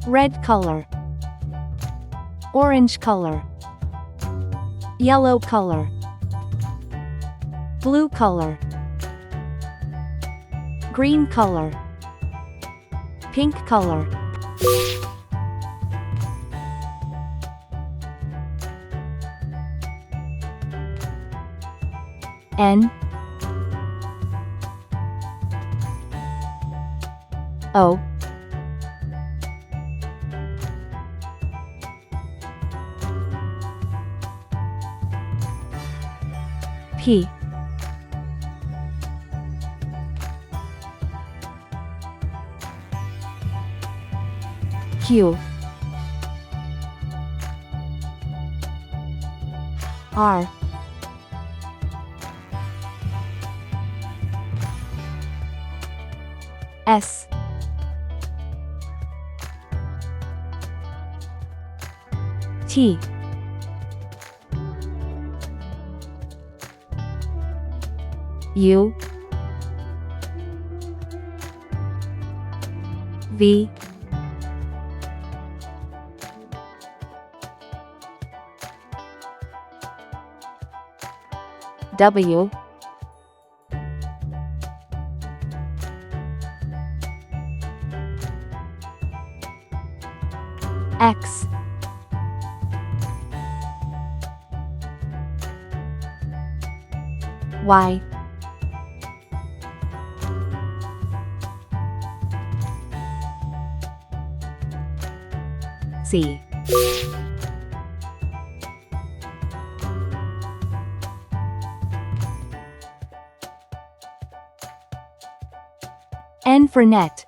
red color, orange color, yellow color, blue color, green color, pink color. N O P Q R S T U V W X Y Z. N for net.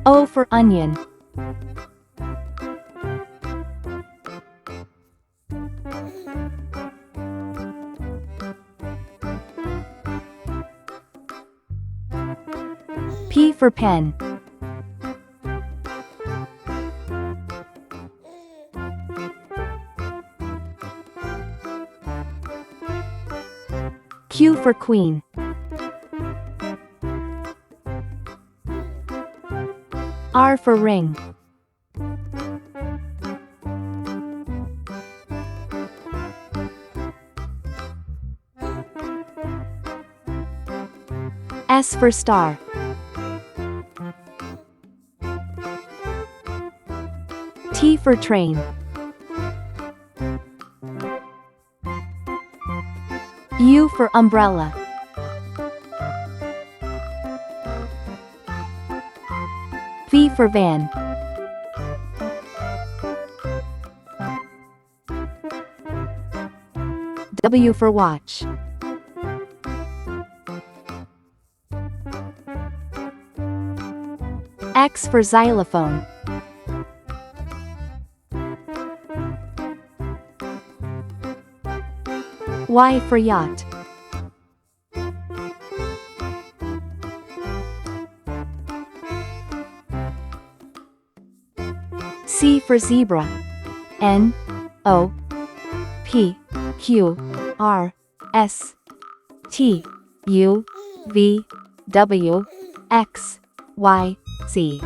O for onion. P for pen. Q for queen. R for ring. S for star. T for train. U for umbrella. V for van. W for watch. X for xylophone. Y for yacht. C for zebra. N O P Q R S T U V W X Y Z.